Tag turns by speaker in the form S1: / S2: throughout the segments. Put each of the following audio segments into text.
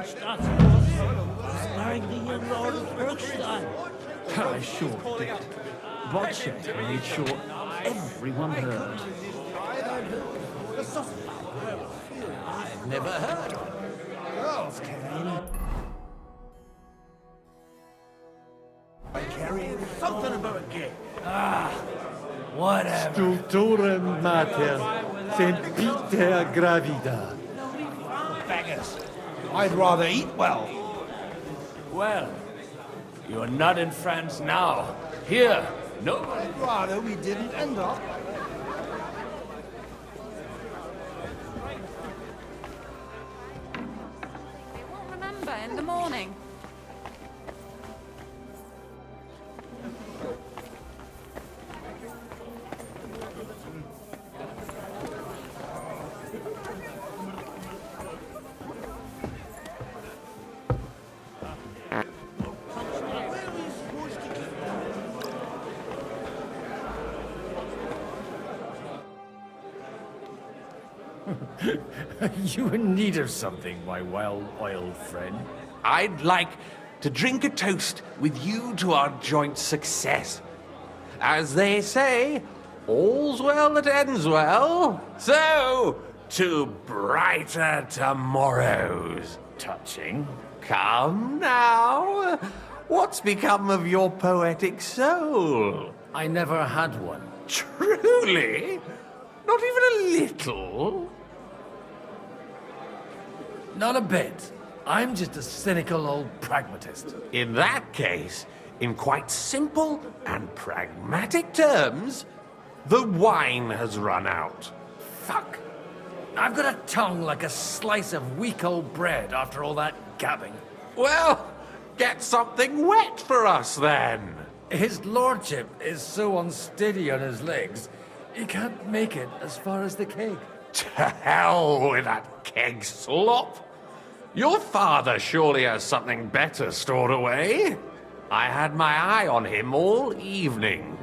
S1: Kronstadt was marrying the young Lord of Bergstein.
S2: I sure did. Bolshevik made sure everyone heard.
S1: I've never heard of it. Girls carrying something about a gig. Whatever.
S3: Stulturem mater, sempiter gravida.
S1: Beggars. I'd rather eat well.
S4: Well, you're not in France now. Here, no.
S1: I'd rather we didn't end up.
S5: They won't remember in the morning.
S2: You in need of something, my well-oiled friend?
S4: I'd like to drink a toast with you to our joint success. As they say, all's well that ends well. So, to brighter tomorrows.
S2: Touching.
S4: Come now. What's become of your poetic soul?
S2: I never had one.
S4: Truly? Not even a little?
S2: Not a bit. I'm just a cynical old pragmatist.
S4: In that case, in quite simple and pragmatic terms, the wine has run out.
S2: Fuck. I've got a tongue like a slice of weak old bread after all that gabbing.
S4: Well, get something wet for us then.
S2: His lordship is so unsteady on his legs, he can't make it as far as the keg.
S4: To hell with that keg slop. Your father surely has something better stored away. I had my eye on him all evening.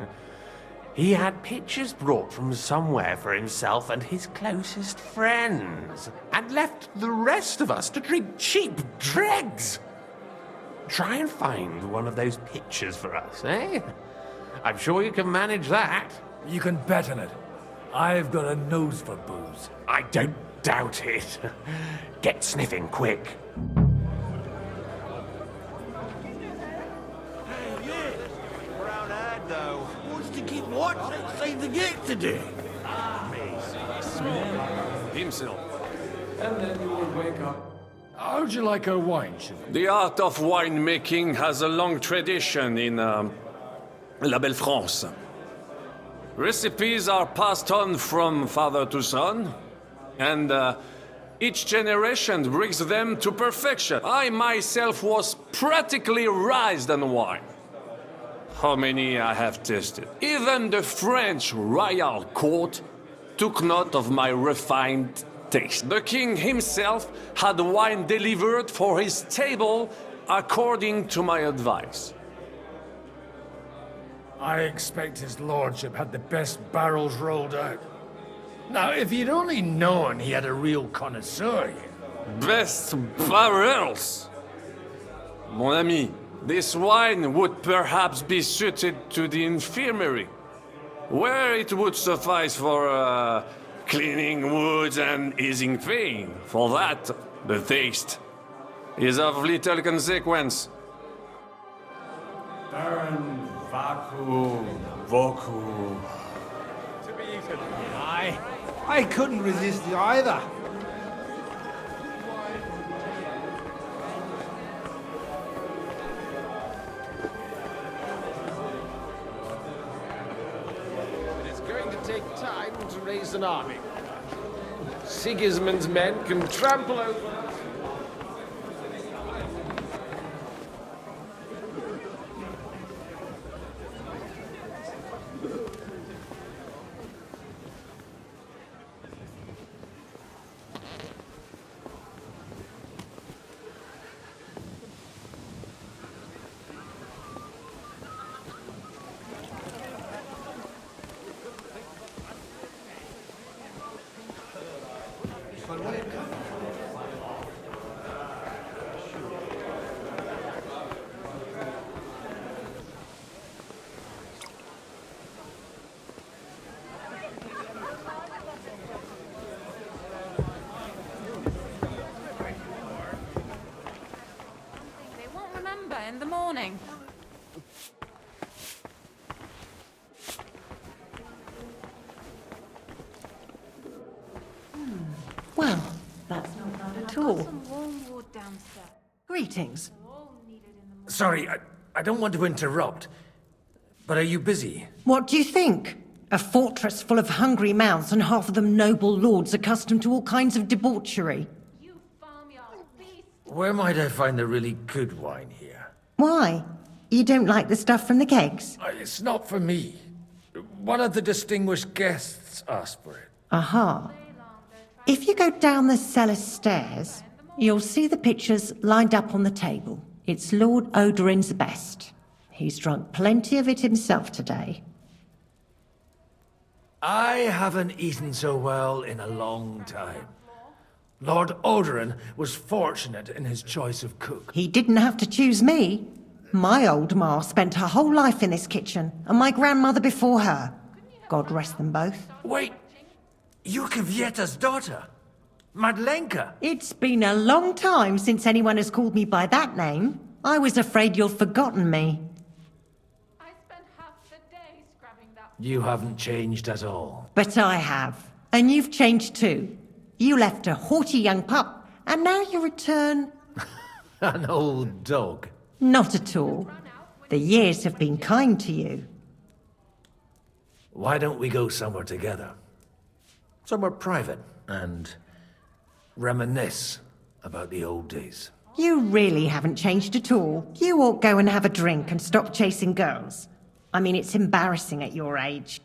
S4: He had pictures brought from somewhere for himself and his closest friends, and left the rest of us to drink cheap dregs. Try and find one of those pictures for us, eh? I'm sure you can manage that.
S2: You can bet on it. I've got a nose for booze.
S4: I don't doubt it. Get sniffing quick.
S1: Brown ad, though. Wants to keep watch outside the gate today.
S6: Himself. And then you will wake up.
S2: How'd you like her wine, Chevalier?
S6: The art of winemaking has a long tradition in La Belle France. Recipes are passed on from father to son, and each generation brings them to perfection. I myself was practically raised on wine. How many I have tasted. Even the French royal court took note of my refined taste. The king himself had wine delivered for his table according to my advice.
S2: I expect his lordship had the best barrels rolled out. Now, if you'd only known he had a real connoisseur here.
S6: Best barrels! Mon ami, this wine would perhaps be suited to the infirmary, where it would suffice for cleaning wounds and easing pain. For that, the taste is of little consequence.
S4: Baron Vaku Voku.
S1: To be eaten. I couldn't resist you either.
S7: It's going to take time to raise an army. Sigismund's men can trample over us.
S5: morning.
S8: Well, that's not bad at
S5: Got
S8: all.
S5: some warm wood downstairs.
S8: Greetings.
S5: All needed in the morning.
S2: Sorry, I don't want to interrupt, but are you busy?
S8: What do you think? A fortress full of hungry mouths and half of them noble lords accustomed to all kinds of debauchery.
S5: You farmyard beast!
S2: Where might I find the really good wine here?
S8: Why? You don't like the stuff from the kegs?
S2: It's not for me. One of the distinguished guests asked for it.
S8: Aha. If you go down the cellar stairs, you'll see the pictures lined up on the table. It's Lord Odorin's best. He's drunk plenty of it himself today.
S2: I haven't eaten so well in a long time. Lord Odorin was fortunate in his choice of cook.
S8: He didn't have to choose me. My old ma spent her whole life in this kitchen, and my grandmother before her. God rest them both.
S2: Wait, you're Kvieta's daughter, Madlenka.
S8: It's been a long time since anyone has called me by that name. I was afraid you'd forgotten me.
S5: I spent half the day scrubbing that.
S2: You haven't changed at all.
S8: But I have. And you've changed too. You left a haughty young pup, and now you return...
S2: An old dog.
S8: Not at all. The years have been kind to you.
S2: Why don't we go somewhere together? Somewhere private and reminisce about the old days.
S8: You really haven't changed at all. You ought go and have a drink and stop chasing girls. I mean, it's embarrassing at your age.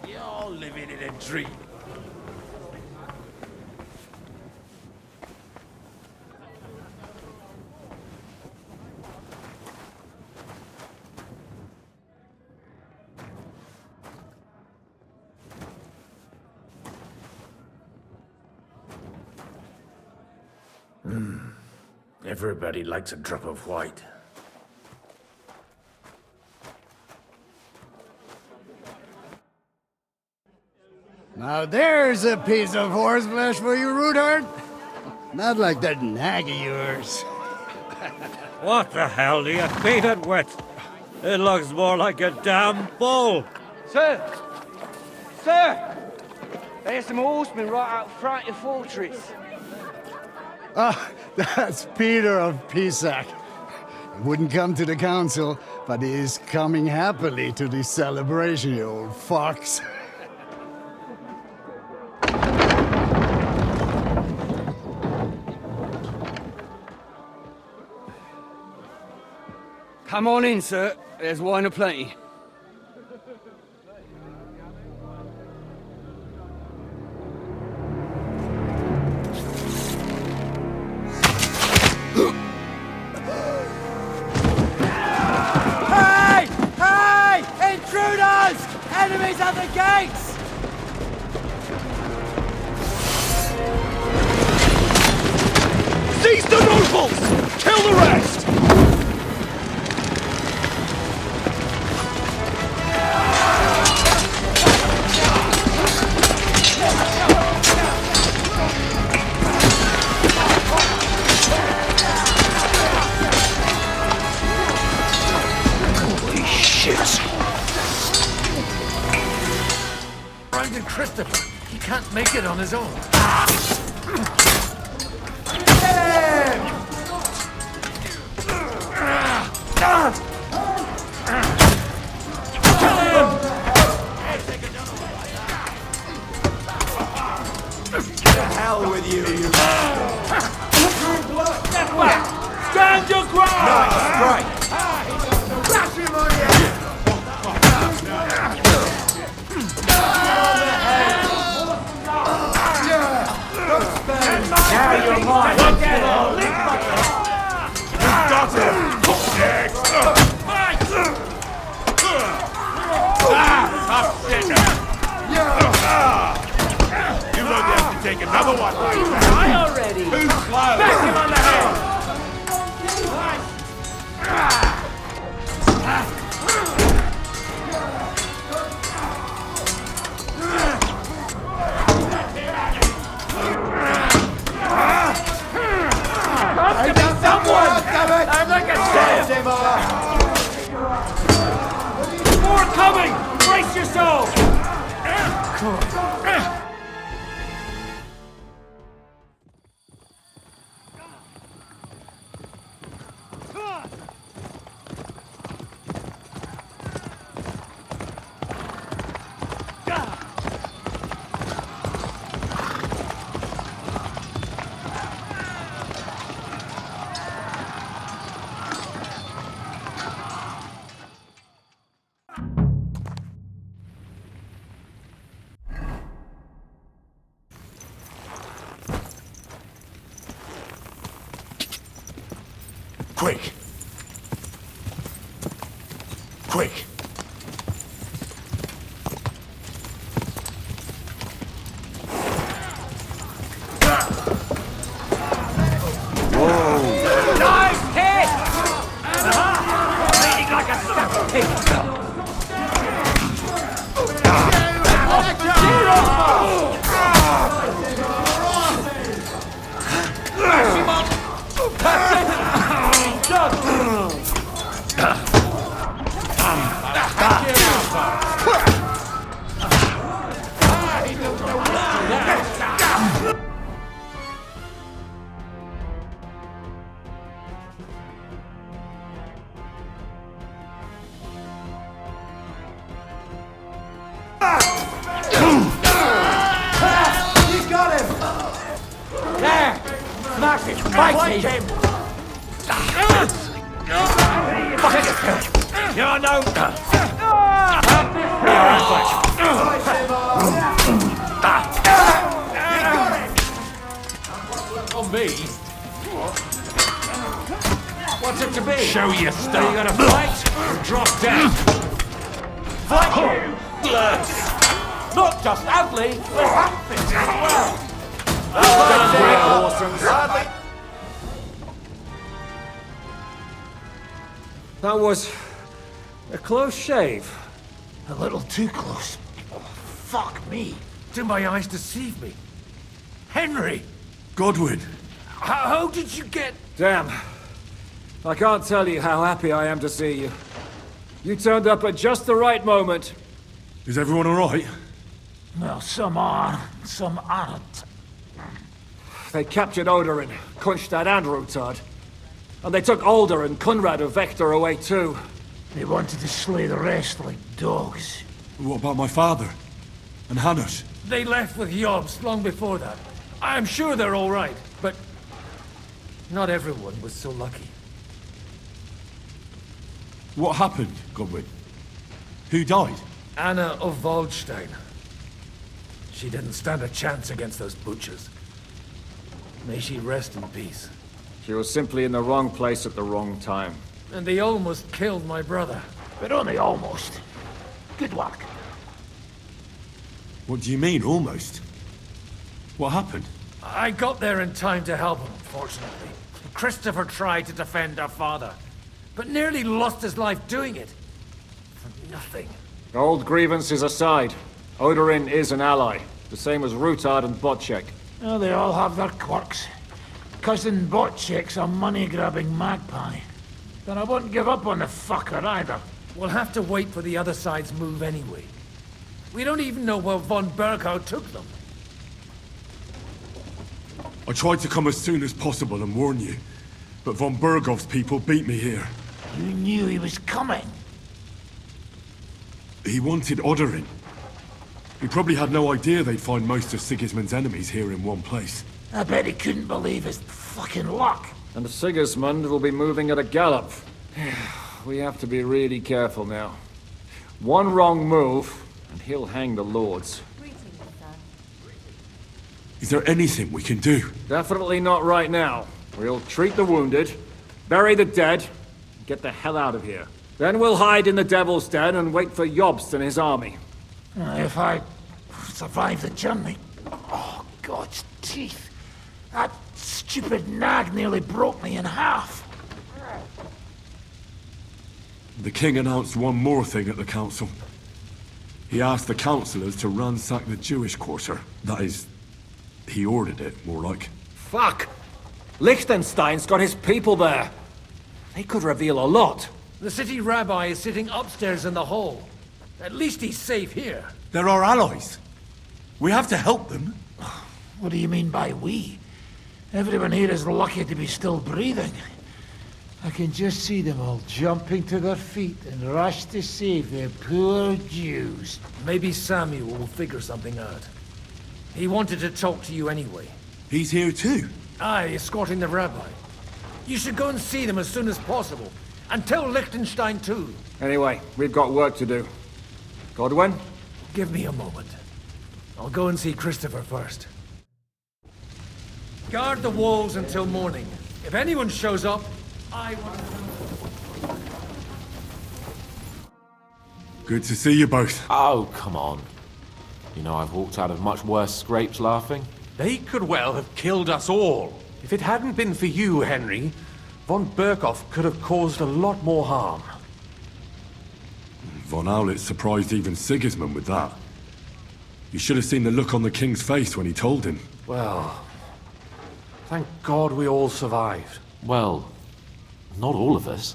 S1: You're living in a dream.
S2: Everybody likes a drop of white.
S9: Now there's a piece of horseflesh for you, Rootard. Not like that nag of yours.
S3: What the hell do you beat it with? It looks more like a damn bull.
S10: Sir! Sir! There's some horsemen right out front of the fortress.
S9: Ah, that's Peter of Pisac. He wouldn't come to the council, but he is coming happily to the celebration, you old fox.
S10: Come on in, sir. There's wine aplenty. Hey! Hey! Intruders! Enemies at the gates!
S1: Seize the nobles! Kill the rest!
S2: Brandon Christopher, he can't make it on his own.
S1: To hell with you, you... Take another one like that. I already. Who's slow? Back him on the head. Have to be someone. I'm like a shit. More coming. Brace yourself.
S2: Quick! Quick!
S1: Nice hit! Bleeding like a stuck pig. Fight him! You're no...
S4: On me?
S1: What's it to be?
S4: Show your stuff.
S1: Are you gonna fight or drop down? Fight you! Not just ugly, we're outfit as well!
S3: That was a close shave.
S2: A little too close. Oh, fuck me. Do my eyes deceive me? Henry!
S11: Godwin!
S2: How did you get...
S3: Damn. I can't tell you how happy I am to see you. You turned up at just the right moment.
S11: Is everyone alright?
S2: Well, some are, some aren't.
S3: They captured Odorin, Kunstad and Rutard. And they took Alder and Kunrad of Vector away too.
S2: They wanted to slay the rest like dogs.
S11: What about my father? And Hanush?
S2: They left with Yobs long before that. I'm sure they're all right, but... not everyone was so lucky.
S11: What happened, Godwin? Who died?
S2: Anna of Waldstein. She didn't stand a chance against those butchers. May she rest in peace.
S3: She was simply in the wrong place at the wrong time.
S2: And they almost killed my brother. But only almost. Good luck.
S11: What do you mean, almost? What happened?
S2: I got there in time to help him, fortunately. Christopher tried to defend our father, but nearly lost his life doing it. For nothing.
S3: Old grievances aside, Odorin is an ally. The same as Rutard and Botchek.
S2: Oh, they all have their quirks. Cousin Botchek's a money-grabbing magpie. But I wouldn't give up on the fucker either. We'll have to wait for the other side's move anyway. We don't even know where von Berghout took them.
S11: I tried to come as soon as possible and warn you, but von Bergov's people beat me here.
S2: You knew he was coming.
S11: He wanted Odorin. He probably had no idea they'd find most of Sigismund's enemies here in one place.
S2: I bet he couldn't believe his fucking luck.
S3: And Sigismund will be moving at a gallop. We have to be really careful now. One wrong move, and he'll hang the lords.
S11: Is there anything we can do?
S3: Definitely not right now. We'll treat the wounded, bury the dead, and get the hell out of here. Then we'll hide in the Devil's Den and wait for Jobst and his army.
S2: If I survive the journey... Oh, God's teeth. That stupid nag nearly broke me in half.
S11: The king announced one more thing at the council. He asked the councillors to ransack the Jewish quarter. That is, he ordered it, more like.
S3: Fuck! Liechtenstein's got his people there. They could reveal a lot.
S2: The city rabbi is sitting upstairs in the hall. At least he's safe here.
S11: They're our allies. We have to help them.
S2: What do you mean by we? Everyone here is lucky to be still breathing. I can just see them all jumping to their feet and rush to save their poor Jews. Maybe Samuel will figure something out. He wanted to talk to you anyway.
S11: He's here too?
S2: Aye, escorting the rabbi. You should go and see them as soon as possible. And tell Liechtenstein too.
S3: Anyway, we've got work to do. Godwin?
S2: Give me a moment. I'll go and see Christopher first. Guard the walls until morning. If anyone shows up, I want to know.
S11: Good to see you both.
S1: Oh, come on. You know, I've walked out of much worse scrapes laughing.
S4: They could well have killed us all. If it hadn't been for you, Henry, von Berkhoff could have caused a lot more harm.
S11: Von Aulitz surprised even Sigismund with that. You should have seen the look on the king's face when he told him.
S4: Well, thank God we all survived.
S1: Well, not all of us.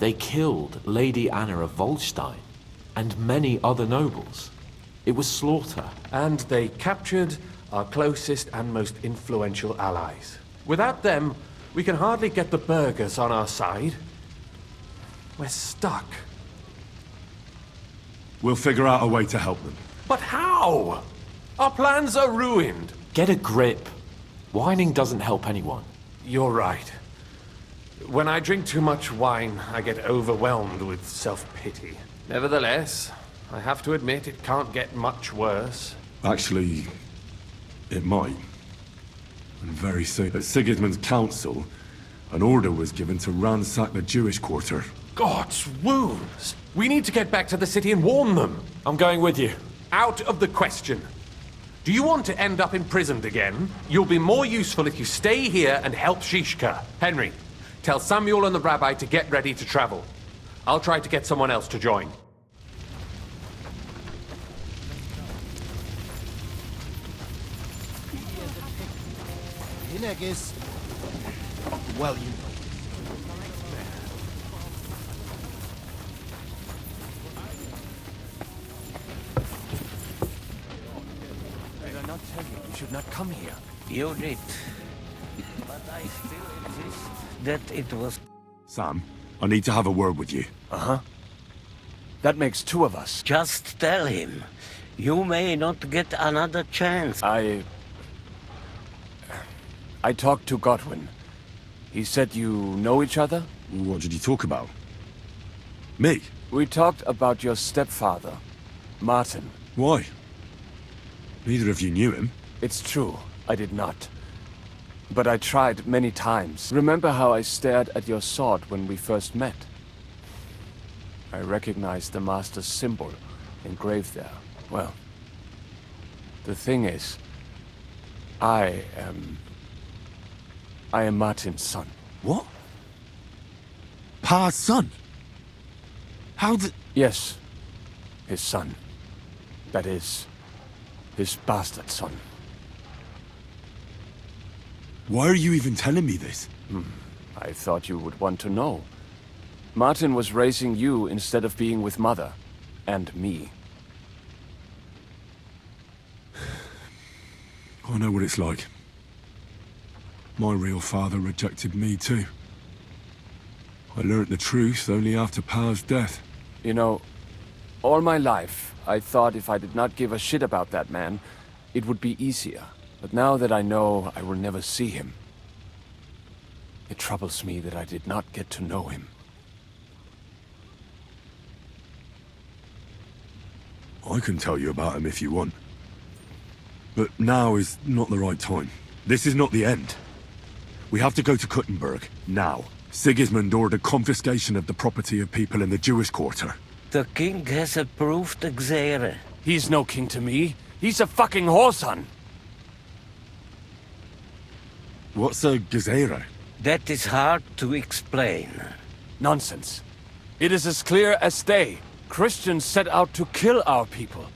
S1: They killed Lady Anna of Volstein and many other nobles. It was slaughter.
S4: And they captured our closest and most influential allies. Without them, we can hardly get the burghers on our side. We're stuck.
S11: We'll figure out a way to help them.
S4: But how? Our plans are ruined.
S1: Get a grip. Whining doesn't help anyone.
S4: You're right. When I drink too much wine, I get overwhelmed with self-pity. Nevertheless, I have to admit it can't get much worse.
S11: Actually, it might. And very soon. At Sigismund's council, an order was given to ransack the Jewish quarter.
S4: God's wounds! We need to get back to the city and warn them.
S1: I'm going with you.
S4: Out of the question. Do you want to end up imprisoned again? You'll be more useful if you stay here and help Shishka. Henry, tell Samuel and the rabbi to get ready to travel. I'll try to get someone else to join.
S7: Well, you know.
S10: Did I not tell you you should not come here?
S12: You did. But I still insist that it was...
S11: Sam, I need to have a word with you.
S10: Uh-huh. That makes two of us.
S12: Just tell him. You may not get another chance.
S10: I talked to Godwin. He said you know each other?
S11: What did you talk about? Me?
S10: We talked about your stepfather, Martin.
S11: Why? Neither of you knew him.
S10: It's true, I did not. But I tried many times. Remember how I stared at your sword when we first met? I recognized the Master's symbol engraved there. Well, the thing is, I am Martin's son.
S11: What? Pa's son? How the...
S10: Yes, his son. That is, his bastard son.
S11: Why are you even telling me this?
S10: I thought you would want to know. Martin was raising you instead of being with Mother. And me.
S11: I know what it's like. My real father rejected me too. I learnt the truth only after Pa's death.
S10: You know, all my life, I thought if I did not give a shit about that man, it would be easier. But now that I know I will never see him, It troubles me that I did not get to know him.
S11: I can tell you about him if you want. But now is not the right time. This is not the end. We have to go to Kuttenberg, now. Sigismund ordered confiscation of the property of people in the Jewish quarter.
S12: The king has approved Xere.
S10: He's no king to me. He's a fucking whoreson.
S11: What's a Gezerah?
S12: That is hard to explain.
S10: Nonsense. It is as clear as day. Christians set out to kill our people.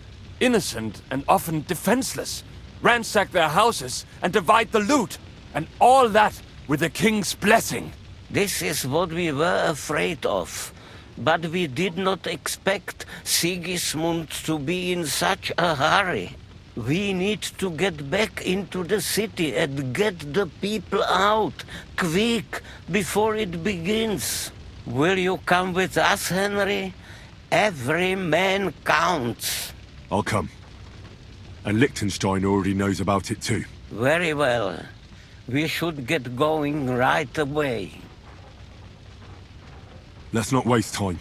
S10: Innocent and often defenseless. Ransack their houses and divide the loot. And all that with the king's blessing.
S12: This is what we were afraid of. But we did not expect Sigismund to be in such a hurry. We need to get back into the city and get the people out, quick, before it begins. Will you come with us, Henry? Every man counts.
S11: I'll come. And Liechtenstein already knows about it too.
S12: Very well. We should get going right away.
S11: Let's not waste time.